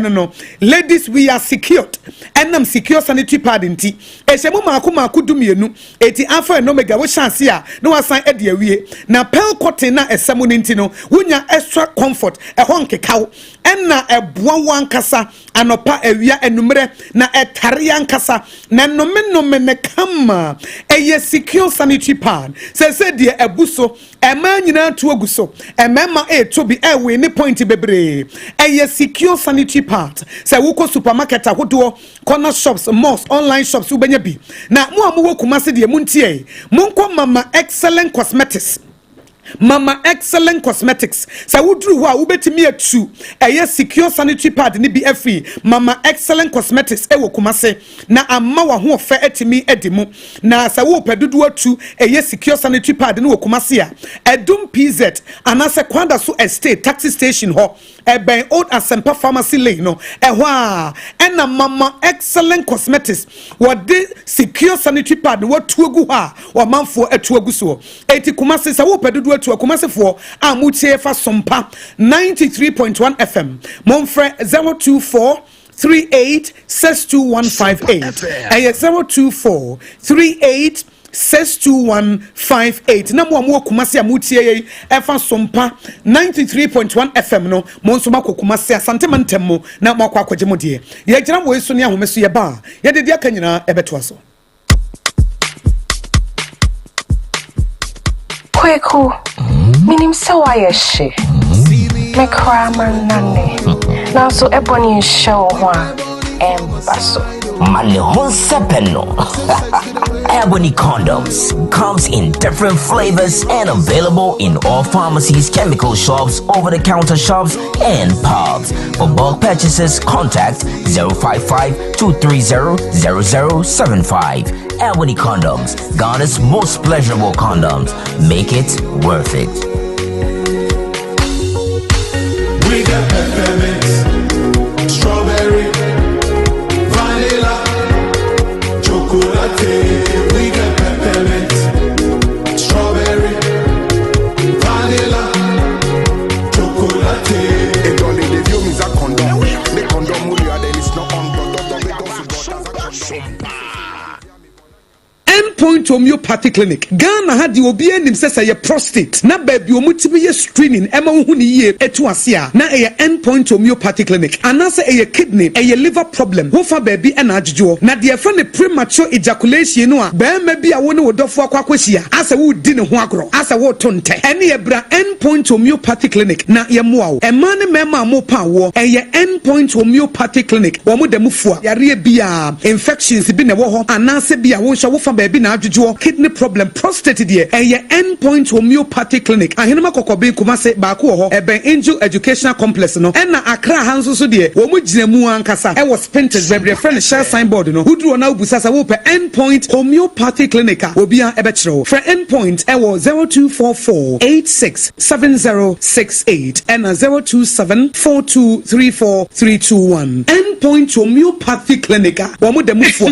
no ladies we are secured enam secure sanitary pad nti ehemu maako dumienu eti alpha and omega wo chance a no wasan e de awie na pel cotton na esemu nti no wonya extra comfort ehon kekaw enna eboa wankasa anopa awia enumere na etare yankasa na nome ne kama eye secure sanitary pad se de ebuso ema nyina to aguso emema to be we ni point bebre eye secure sanitary pad se wo supermarket ahodo corner shops malls online shops ubenya bi na mo amuwo kumase de muntie monko mama excellent cosmetics Mama Excellent Cosmetics. Sa wudru wa ubetimi atu eye secure sanitary pad ni bi free. Mama Excellent Cosmetics ewo kumase na amma wa ho ofa etimi edimu. Na sa wo pedudu atu eye secure sanitary pad ni wo kumase a edum PZ anase kwanda so estate taxi station ho eben old SOMPA pharmacy lane no ehwa ena Mama Excellent Cosmetics wode secure sanitary pad wo tuagu ha wa manfo atuagu so eti kumase sa wo pedudu to akomase for amutie fa SOMPA 93.1 FM monfre 024 38 62158 024 38 62158 na mo akomase amutie efa SOMPA 93.1 FM no monso makokomase asante mantemo na mo akwaje mo de ye gira mo eso ne ahomeso ye ba ye de dia kanyina ebeto aso Kweku, minim sawa she. Me kraman nane. Now so ebony show one embasso. Mane honsepeno. Ebony condoms comes in different flavors and available in all pharmacies, chemical shops, over-the-counter shops, and pubs. For bulk purchases, contact 055-230-0075. Ebony Condoms, Ghana's most pleasurable condoms. Make it worth it. We got peppermint, strawberry, vanilla, chocolate. We got peppermint, strawberry, vanilla, chocolate. Et dans les vieux mis à condom, les condoms où il y a des listes non en Endpoint Homeopathy Clinic. Ghana had the obi enim say say prostate. Na baby omutimi ye screening ema hu ni ye etu asia. Na e Endpoint Homeopathy Clinic. Anase e kidney, e liver problem. Ho fa baby ena adjujo. Na de fa ne premature ejaculation no a ba ma bi a wo ne wodofo akwakwahia. Asa wo di ne ho agro. Asa wo tonte. Ene ye bra Endpoint Homeopathy Clinic. Na ye moa wo. E ma ne mema mo pa wo. E ye Endpoint Homeopathy Clinic. Wo mo dem fua. Yare bia infections bi ne wo ho. Anase bia wo hwa wo fa baby na adjujo kidney problem prostate de eye Endpoint Homeopathy Clinic ahenema kokobe kumase ba ko ho eben Angel Educational Complex no na Accra hanso so de wo mu ginamu ankasa e was painted bebre friend share signboard no hudru na obusasa wo pe Endpoint Homeopathy Clinic obi an ebe kire for Endpoint e wo 0244 867068 and 0274234321 Endpoint Homeopathy Clinic wo mu dem fo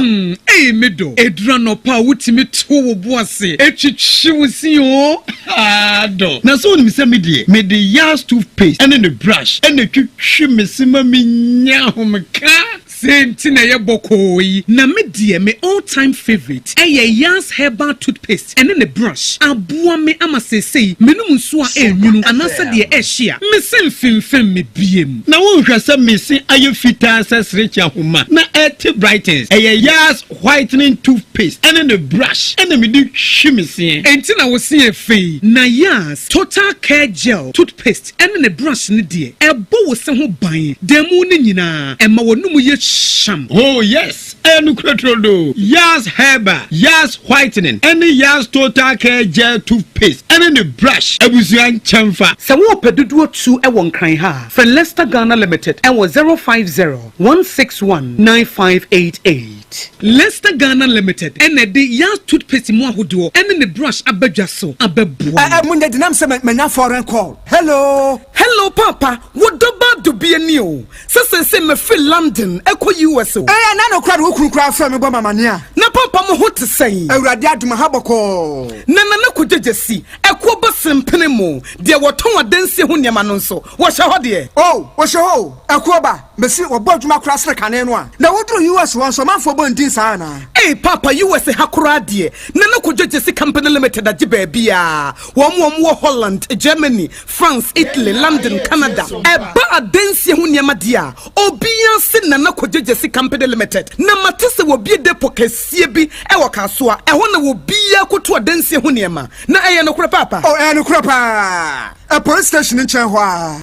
medo edurano pa wutimi to wo boase etwitwiwusi o ado na so ni se me de yas toothpaste and the brush and the twitwi mesima menya homka sentina ye bokoi na me de me all time favorite yas herbal toothpaste and the brush aboa me amasesei menum nso a enwunu anasa de ehia me semfimfim me biem na wo hwese me se aye fita sesrecha homa na eti brightens yas whitening toothpaste and the brush and me di hwimese entina wo se efe na yas total care gel toothpaste and the brush ne de ebo wo se ho ban demu ne nyina ema wonum ye sham. Oh yes, and Cretrodo, Yas Herba, Yas Whitening, and the Yas Total Care Gel Toothpaste, and the brush, Abusian Chamfa. Sawo Pedudu 2 e won kan ha. For Leicester Ghana Limited, and was 050-161-9588. Leicester Ghana Limited, and the Yas Toothpaste mo ahodo, and the brush abedwaso, abebu. Munde dinam se menya foreign call. Hello. Hello, Papa. What do bad to be a new? Say me feel London, Echo US. Na no crowd who cry from me mama nia. Na papa mo hote say awurade aduma haboko nana kujejesi ekoba sempene mo de woton adansi ho niam no nso wo hye ho de oh wo hye ho ekoba mesi wo bodwuma kura sere kane no a na woduru US won so manfo bondin saa na papa US hakura de nana kujejesi company limited agi ba bia wo Holland Germany France Italy London Canada eba adansi ho niam de a obia se nana kujejesi company limited na matese wo bie depo kasie bi wo kasoa ho na wo bia koto adansi ho niam na no kura papa oh no kura pa a police station in Chenhua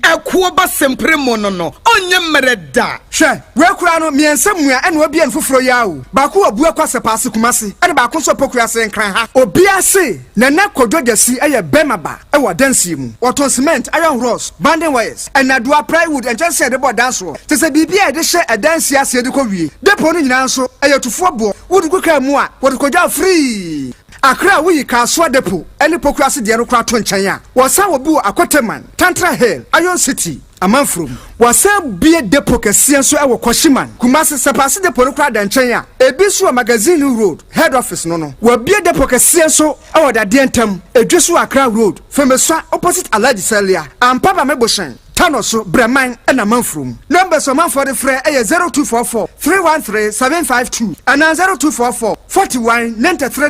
akuoba sempre mo no onye mereda hwe we kura no miensa mua ene obi en foforo yawo ba ko abu akwase paase kumase ene ba ko so pokura se nkran ha obi ase na na kododasi eye bemaba e wo dansi mu wato cement iron rods banding wires and adua plywood and just said about dance ro te se bibia e de hye e dansi ase de ko wie depo no nyina nso eye tufo bo wo de ko ka mu a wo de ko ja free Akra we AKOSUA depo ene pokrasi de no kra to nchen a wasa wobu akoteman Tantra Hill Iron City amanfrom wasa bie depo kese so e wo Koshiman Kumasi sepase depo no kra da nchen a ebisu magazine road head office no wa bie depo kese so e wo da de ntam edwesu Akra road femesa opposite Alhaji Salia ampaba meboshen Tanoso Breman and Amanfrum. Numbers of man for the free 0244 313 752 and 0244 41 93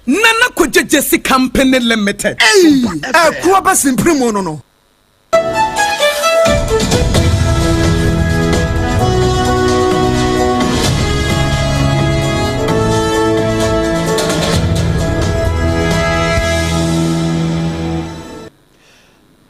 Nana Kujejesi Company Limited. Kuaba Simprimo no.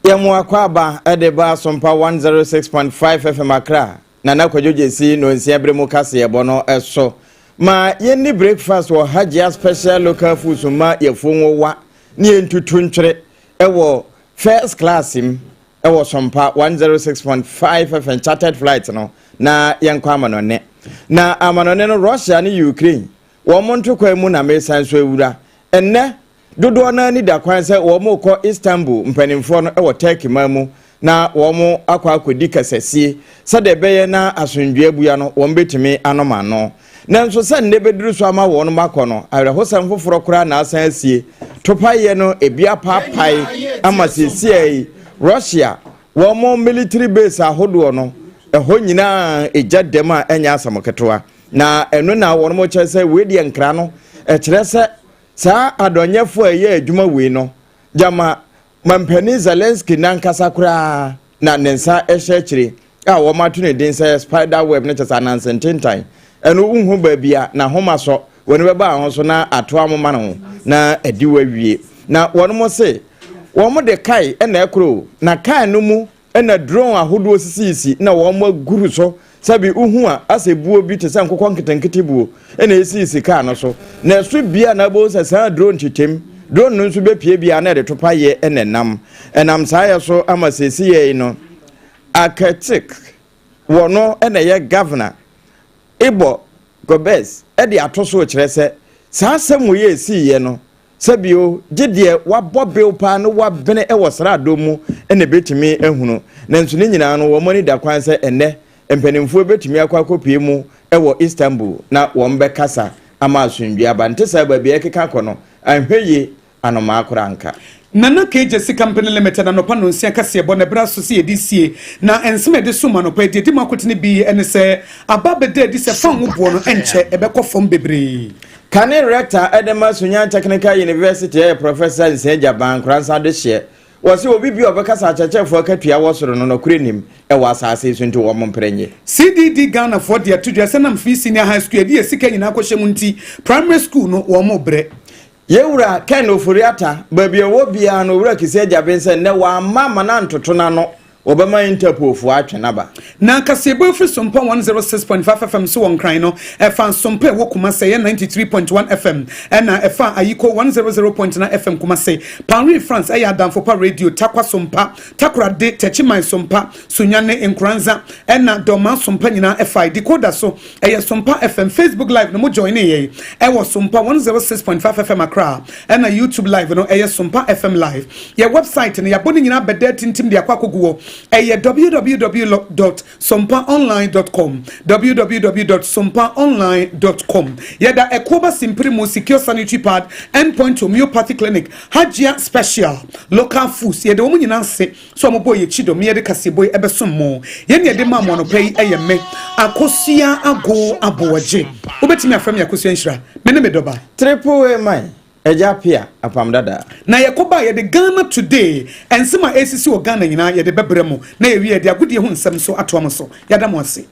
Yamwa kwaba edeba SOMPA 106.5 FM Accra nana kwadjojesi no nsiabre mu kase yebono eso ma yenni breakfast wo AGYA special local food ma yefonwo wa ne entutu ntwere ewo first class im ewo SOMPA 106.5 FM chartered flight no na yenkwa amanone na amanone no Russia ne Ukraine wo monto kwa mu na mesan so ewura enne dodo na ni da kwan se wo mo ko Istanbul mpanimfo no e wo Turkey mamu na wo mo akwa akodi kasasie se de beye na asundwe abuya no wo mbetimi anoma no na nso se ne beduru so ama wo no makọ no awre hosam foforo kura na asan asie topaye no ebia papai ama sesie Russia wo mo military base ahodo no eho nyina eja dem a enya asamoketoa na eno na wo no mo chese we die nkra no e kire se sa adonyefo eye adwuma we no jama mampani Zelensky nankasa kura na nensa ehye a wo matu ne din say spider web ne chesa nansententan eno unhu baabia na homa so woni beba ho so na ato amoma no na adiwa wie na wono mo se wo mo de kai na ekro na kai no mu na drone ahodo sisisi na wo mo guru so sabi uhu a asebuo bi te san kokon kitenkete buo na esisi ka no so na so bia na bo sa drone chitem drone no so be pie bia na de topaye enenam enam saye so ama sesi ye no akatik wono na ye governor Ibo Gobes de atoso kire se sa asem ye esi ye no sabio gidie wabobel pa no wabene wo srado mu na betimi ehunu na nso ni nyina no wo moni da kwan se enne empanimfo betimi akwakopie mu ewo Istanbul na wo mbekasa ama asundua bante sa ba bia keka kono anhweye anoma akora nka Nana KJC Company Limited no pano nsia kase bo na bra so se edisie na enseme de suma no pa de makotene bi ene se ababede de se fan wo no enche ebekọ fom bebre Kane rector Edema Sunya Technical University Professor Nseja Bankransa de hye wose obi bi obekasa achechefo akatua wosoro no kurenim e wasase so nti wo momprenye CDD Ghana for the atudua senam free senior high school de sika nyina akọhye mu nti primary school no wo mo bre Yewura Ken Ofuriata babia wo bia no wura kise jabense ne wa mama na ntoto na no obama interpofu atwenaba na kasebo free SOMPA 106.5 FM so won kran no efa SOMPA wo Kumase 93.1 FM na efa Ayiko 100.9 FM Kumase Paris France aya danfo pa radio takwa SOMPA takrade techiman SOMPA sunyane enkranza na doma SOMPA nyina efa decoder so eya SOMPA FM Facebook live no mo join ye ewo SOMPA 106.5 FM Accra na YouTube live no eya SOMPA FM live ya website ne ya boni nyina beda tintim de akwakoguwo www.sompaonline.com www.sompaonline.com yɛda ɛkoba simprimo secure sanitary pad endpoint homeopathy clinic AGYA special local foods yɛda wɔn nyinaa se so ɔmo boy yɛkyi dɔm yɛde kaseboy ɛbɛsom mo yɛn yɛde ma mo no pɛyi ɛyɛ me AKOSUA ABOAGYE wobɛtumi afrɛ me AKOSUA nhyira me ne me dɔba triple man APPIAH APAM DADAA na yakoba yɛde Ghana today ensema esisi wɔ Ghana nyinaa yɛde bɛbrɛ mo na yɛwie yɛde agodie ho nsɛm so ato am so yɛda mo ase